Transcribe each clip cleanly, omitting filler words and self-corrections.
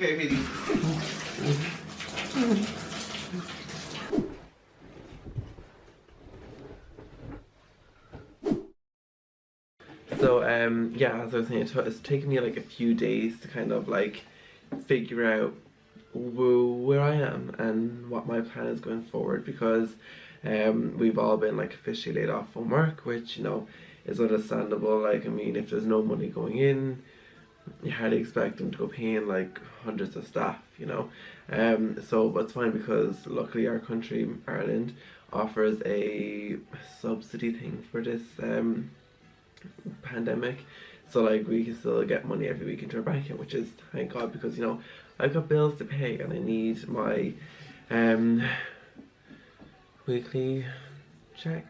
Okay, Petey. So, yeah, as I was saying, it's taken me like a few days to kind of like figure out where I am and what my plan is going forward, because we've all been like officially laid off from work, which, you know, is understandable. Like, I mean, if there's no money going in, you hardly expect them to go paying like hundreds of staff, you know. So it's fine because luckily our country, Ireland, offers a subsidy thing for this pandemic. So like we can still get money every week into our bank account, which is, thank God, because, you know, I've got bills to pay and I need my weekly check.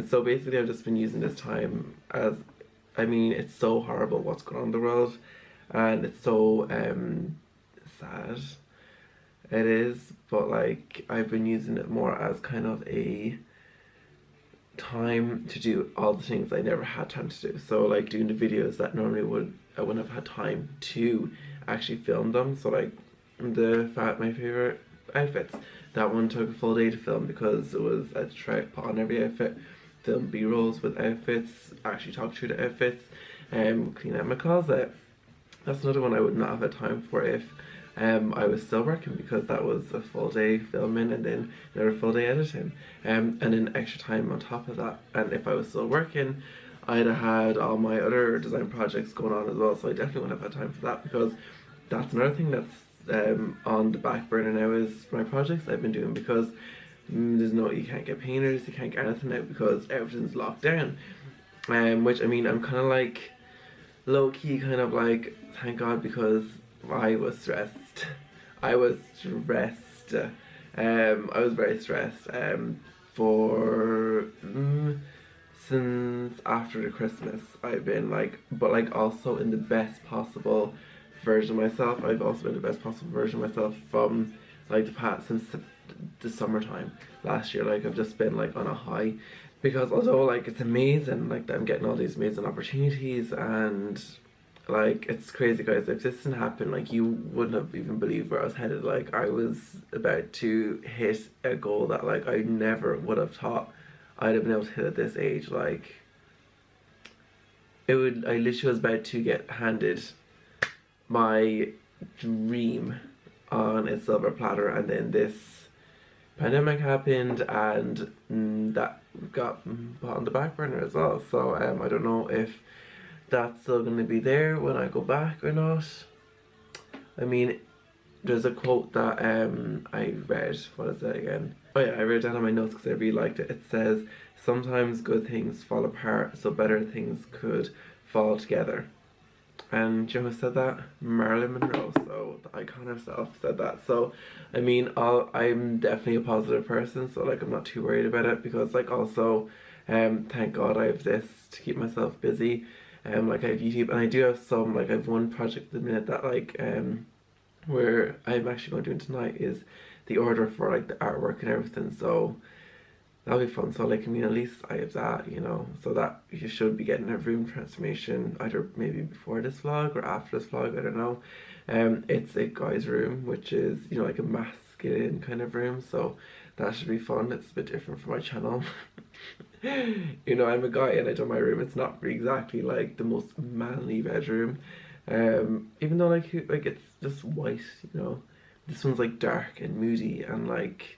So basically I've just been using this time as, I mean, it's so horrible what's going on in the world, and it's so sad. It is, but like I've been using it more as kind of a time to do all the things I never had time to do. So like doing the videos that normally I wouldn't have had time to actually film them. So like my favorite outfits, that one took a full day to film because it was, I had to try to put on every outfit, film b-rolls with outfits, actually talk through the outfits, clean out my closet. That's another one I would not have had time for if I was still working, because that was a full day filming and then another full day editing, and then extra time on top of that. And if I was still working, I'd have had all my other design projects going on as well, so I definitely wouldn't have had time for that, because that's another thing that's on the back burner now, is my projects I've been doing, because you can't get painters, you can't get anything out because everything's locked down. Which, I mean, I'm kind of like low-key kind of like, thank God, because I was stressed. I was stressed. I was very stressed for since after the Christmas. I've been like, but like also in the best possible version of myself. I've also been the best possible version of myself from like since the summertime last year. Like I've just been like on a high, because although like it's amazing, like I'm getting all these amazing opportunities, and like it's crazy, guys. If this didn't happen, like you wouldn't have even believed where I was headed. Like I was about to hit a goal that like I never would have thought I'd have been able to hit at this age. Like I literally was about to get handed my dream on a silver platter, and then this pandemic happened, and that got put on the back burner as well. So I don't know if that's still going to be there when I go back or not. I mean, there's a quote that I read. What is that again? Oh yeah, I read it down on my notes because I really liked it. It says, "Sometimes good things fall apart so better things could fall together." And do you know who said that? Marilyn Monroe. So the icon herself said that. So I mean, I'm definitely a positive person, so like I'm not too worried about it, because like also thank God I have this to keep myself busy. Like I have YouTube, and I do have some, like I have one project at the minute that like where I'm actually going to do tonight, is the order for like the artwork and everything. So that'll be fun. So like, I mean, at least I have that, you know, so that you should be getting a room transformation either maybe before this vlog or after this vlog, I don't know. It's a guy's room, which is, you know, like a masculine kind of room, so that should be fun. It's a bit different from my channel. You know, I'm a guy and I do my room, it's not exactly like the most manly bedroom, even though like it's just white, you know. This one's like dark and moody and like,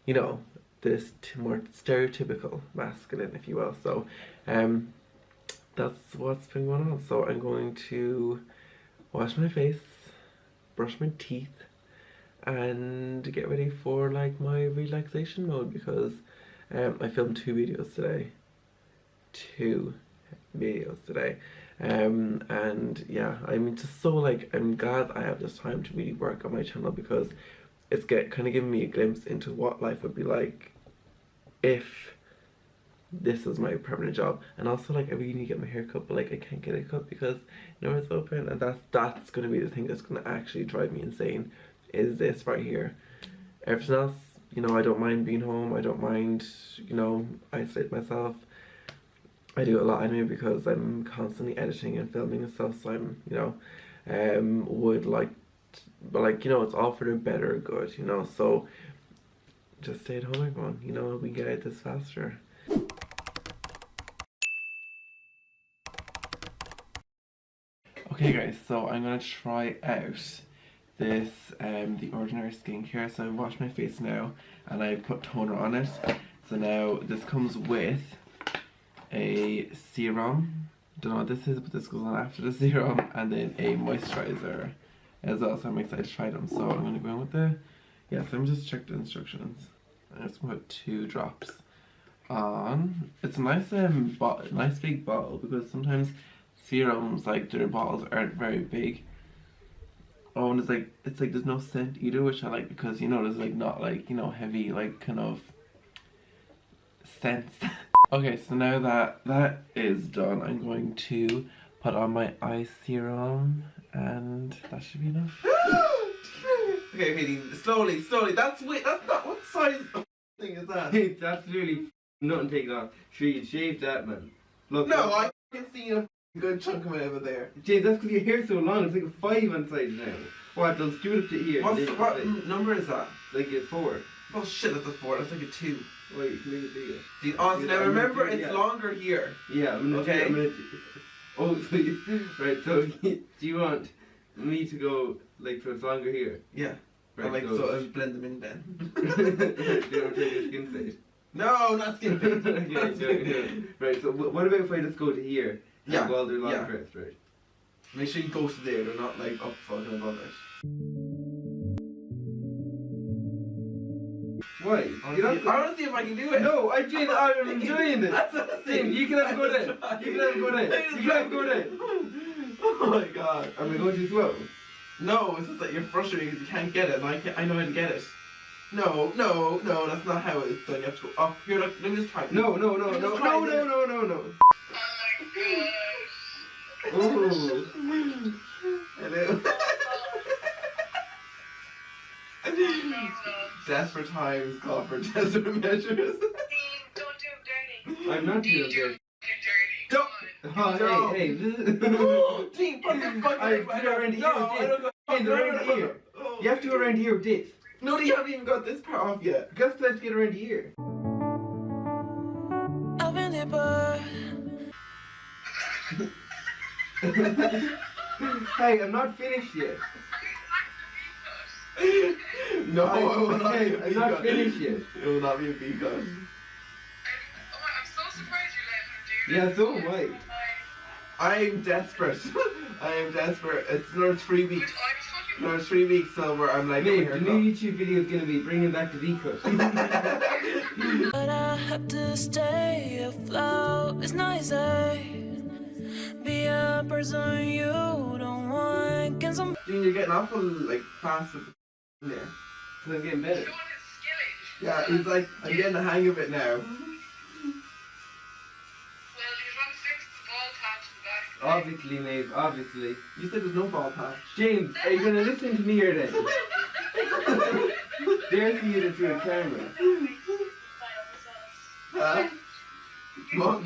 you know, this more stereotypical masculine, if you will. So that's what's been going on. So I'm going to wash my face, brush my teeth, and get ready for like my relaxation mode, because I filmed 2 videos today. And yeah, I'm just so like, I'm glad I have this time to really work on my channel, because it's kind of giving me a glimpse into what life would be like if this was my permanent job. And also like I really need to get my hair cut, but like I can't get it cut because nowhere's open, and that's gonna be the thing that's gonna actually drive me insane, is this right here. Everything else, you know, I don't mind being home, I don't mind, you know, isolate myself. I do a lot anyway because I'm constantly editing and filming and stuff, so I'm, you know, would like, but like, you know, it's all for the better good, you know, so just stay at home, everyone, you know, we get out this faster. Okay guys, so I'm gonna try out this, The Ordinary skincare. So I've washed my face now and I've put toner on it. So now this comes with a serum. Don't know what this is, but this goes on after the serum, and then a moisturizer as well. So I'm excited to try them. So I'm gonna go in with the, yeah, so I'm just check the instructions. I'm just gonna put 2 drops on. It's a nice nice big bottle, because sometimes serums, like, their bottles aren't very big. Oh, and it's like there's no scent either, which I like, because, you know, there's like not like, you know, heavy like kind of scents. Okay, so now that is done, I'm going to put on my eye serum, and that should be enough. Okay, Katie, slowly. That's not, what size of thing is that? That's really nothing taken off. Sure, you shaved that, man. Look. No, I can see a good chunk of it over there. James, that's because your hair's so long. It's like a 5 on side now. What? They'll do it up to here. What number is that? Like a 4. Oh shit, that's a 4. That's like a 2. Wait, you can make it bigger. Oh, so now remember, it's longer here. Yeah, okay. Oh, so right. So do you want me to go like so it's longer here? Yeah. Right. Like so I blend them in then. Do you want to take your skin fade? No, not skin fade. Yeah. Right. So what about if I just go to here? Yeah. While they're long pressed, right? Make sure you go to there. They're not like up fucking above it. Why? I want to see if I can do it. No, I'm enjoying it. That's what I'm saying. You can have a go at it. You can have a go at it. You can have a go at it. Oh my god. Am I going too slow? No, it's just that you're frustrated because you can't get it, and I know how to get it. No, that's not how it's done. You have to go up. Here, look, let me just try. No. No. Oh my gosh. Ooh. Hello. Desperate times call for desperate measures. Don't do it dirty. I'm not doing You're dirty. Don't. Oh, hey. Dean, what the fuck? I do it around here. No, I don't go. Hey, around here. You have to go around here with this. No, you haven't even got this part off yet. Just let's get around here. Hey, I'm not finished yet. No, I'm not finished yet. It will not be a B cut. I'm so surprised you let him do Yeah, so am I. I'm desperate. I am desperate. It's another 3 weeks. I Another 3 weeks so where I'm like, Mate, the new YouTube video is gonna be bringing back the V-cut. But I have to stay afloat. It's not easy. Be a person you don't want. Can some June, you're getting awful like fast with the there. So I'm getting better. Yeah, he's like, I'm getting the hang of it now. Obviously, Maeve, obviously. You said there's no ball patch. James, are you gonna listen to me or then? Dare see it through a camera. Huh? Mom,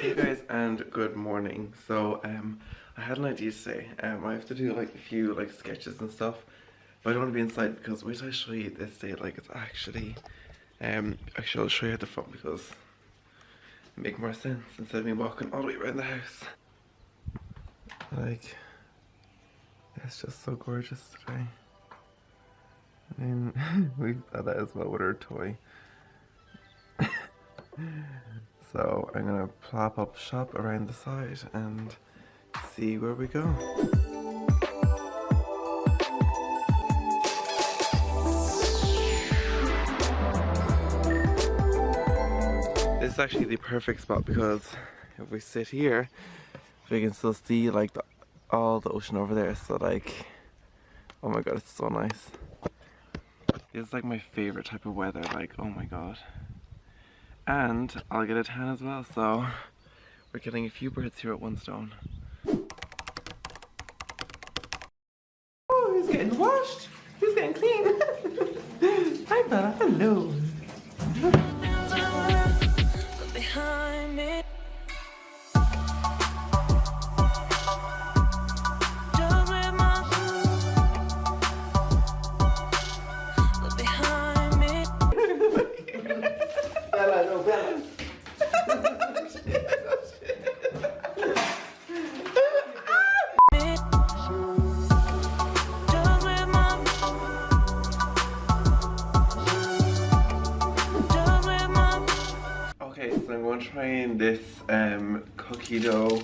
Hey guys, and good morning. So I had an idea today. I have to do like a few like sketches and stuff, but I don't want to be inside because wait till I show you this day. Like it's actually I'll show you at the front because it make more sense instead of me walking all the way around the house. Like it's just so gorgeous today. I mean, we've done that as well with our toy. So I'm gonna plop up shop around the side and see where we go. This is actually the perfect spot because if we sit here, we can still see like all the ocean over there. So like, oh my god, it's so nice. It's like my favorite type of weather. Like, oh my god. And I'll get a tan as well, so we're getting a few birds here at one stone. Oh, who's getting washed? Who's getting clean? Hi Bella, hello. behind me. trying this cookie dough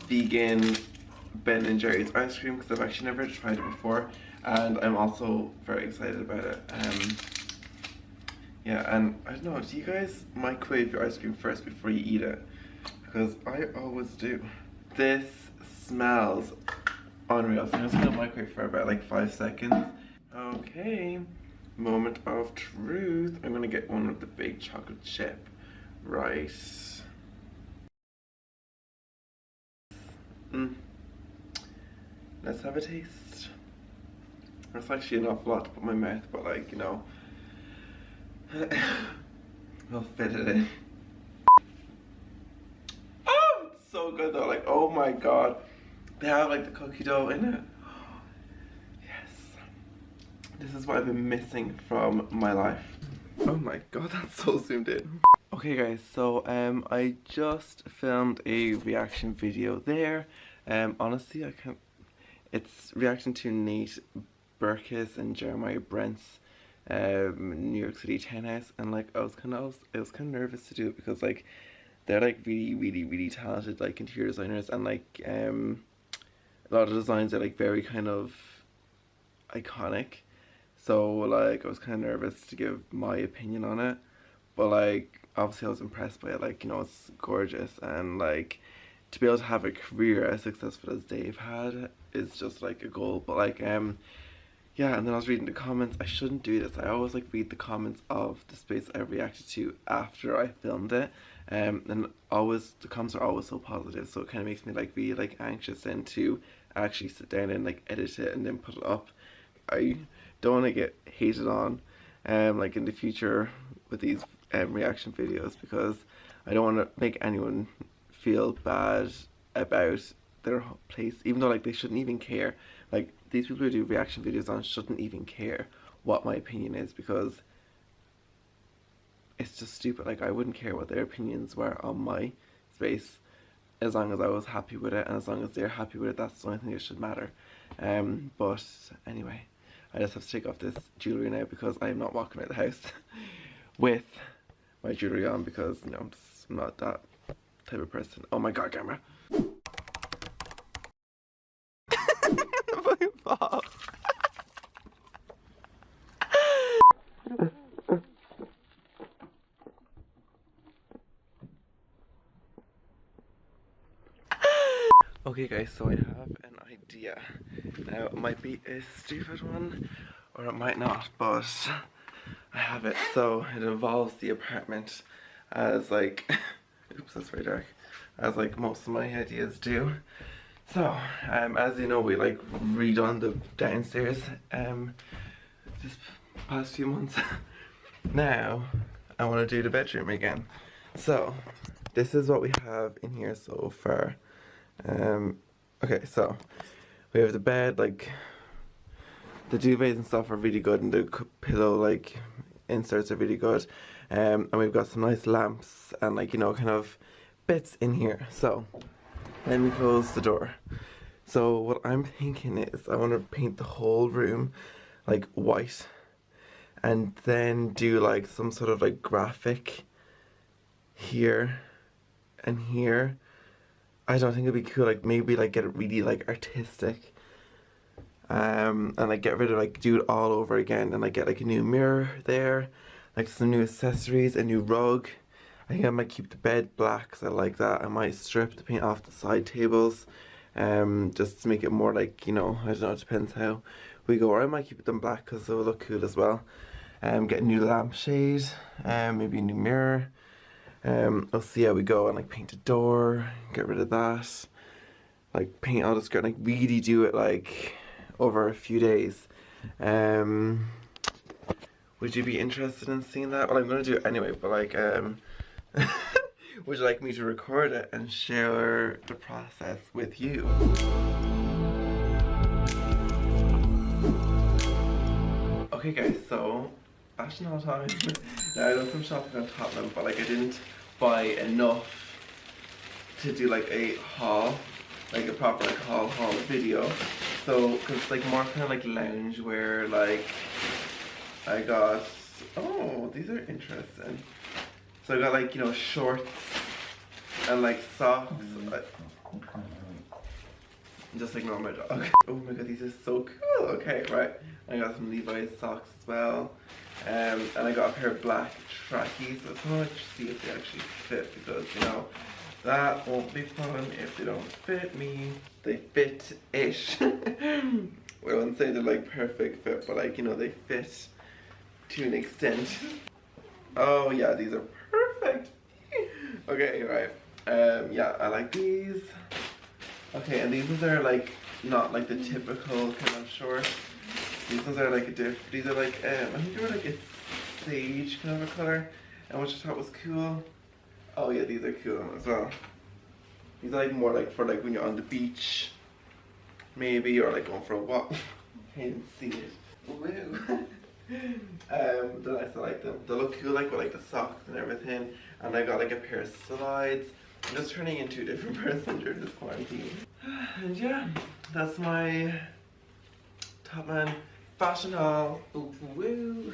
vegan Ben & Jerry's ice cream because I've actually never tried it before, and I'm also very excited about it. Yeah, and I don't know, do you guys microwave your ice cream first before you eat it? Because I always do. This smells unreal, so I'm just gonna microwave for about like 5 seconds. Okay, moment of truth. I'm gonna get one with the big chocolate chip. Right. Let's have a taste. That's actually an awful lot to put in my mouth, but like, you know, I'll fit it in. Oh, it's so good though. Like, oh my god. They have like the cookie dough in it. Yes. This is what I've been missing from my life. Oh my god, that's so zoomed in. Okay guys, so I just filmed a reaction video there. Honestly, I can't. It's reaction to Nate Berkus and Jeremiah Brent's New York City townhouse, and like I was kind of nervous to do it because like they're like really talented like interior designers, and like a lot of designs are like very kind of iconic. So like I was kind of nervous to give my opinion on it, but like obviously I was impressed by it. Like, you know, it's gorgeous, and like to be able to have a career as successful as they've had is just like a goal. But like yeah, and then I was reading the comments. I shouldn't do this. I always like read the comments of the space I reacted to after I filmed it, and always the comments are always so positive, so it kind of makes me like really like anxious then to actually sit down and like edit it and then put it up. I don't want to get hated on like in the future with these reaction videos, because I don't want to make anyone feel bad about their place, even though like they shouldn't even care. Like these people who do reaction videos on shouldn't even care what my opinion is, because it's just stupid. Like I wouldn't care what their opinions were on my space as long as I was happy with it, and as long as they're happy with it, that's the only thing that should matter. But anyway, I just have to take off this jewellery now because I am not walking out the house with my jewellery on, because you know, I'm just not that type of person. Oh my god, camera. Okay guys, so I have an idea. Now it might be a stupid one, or it might not, but I have it. So it involves the apartment, as like, oops, that's very dark, as like most of my ideas do. So, as you know, we like redone the downstairs this past few months. Now I want to do the bedroom again. So this is what we have in here so far. Okay, so we have the bed, like the duvets and stuff are really good, and the pillow like inserts are really good, and we've got some nice lamps and like, you know, kind of bits in here. So let me close the door. So what I'm thinking is I want to paint the whole room like white, and then do like some sort of like graphic here and here. I don't think it'd be cool, like maybe like get it really like artistic, and like get rid of, like do it all over again, and like get like a new mirror there, like some new accessories, a new rug. I think I might keep the bed black because I like that. I might strip the paint off the side tables, just to make it more like, you know, I don't know, it depends how we go. Or I might keep them black because they will look cool as well. Get a new lampshade, maybe a new mirror. I'll see how we go, and like paint the door, get rid of that, like paint all the skirt, like really do it like over a few days. Would you be interested in seeing that? Well, I'm gonna do it anyway, but like would you like me to record it and share the process with you? Okay guys, so fashion haul time. Now I done some shopping on Tottenham, but like I didn't buy enough to do like a haul, like a proper like haul video. So, cause it's like more kind of like lounge wear. Like I got, oh, these are interesting. So I got like, you know, shorts and like socks. Just ignore my dog. Oh my god, these are so cool. Okay, right. I got some Levi's socks as well. And I got a pair of black trackies. So I want to see if they actually fit, because you know that won't be fun if they don't fit me. They fit-ish. I wouldn't say they're like perfect fit, but like, you know, they fit to an extent. Oh yeah, these are perfect. Okay, right. Yeah, I like these. Okay, and these ones are like not like the typical kind of shorts. These ones are like these are like I think they were like a sage kind of a color, and which I thought was cool. Oh yeah, these are cool as well. These are like more like for like when you're on the beach, maybe, or like going for a walk. Can't even see it. Woo. Then I still like them. They look cool like with like the socks and everything. And I got like a pair of slides. I'm just turning into a different person during this quarantine. And yeah, that's my top man fashion haul. Ooh, woo.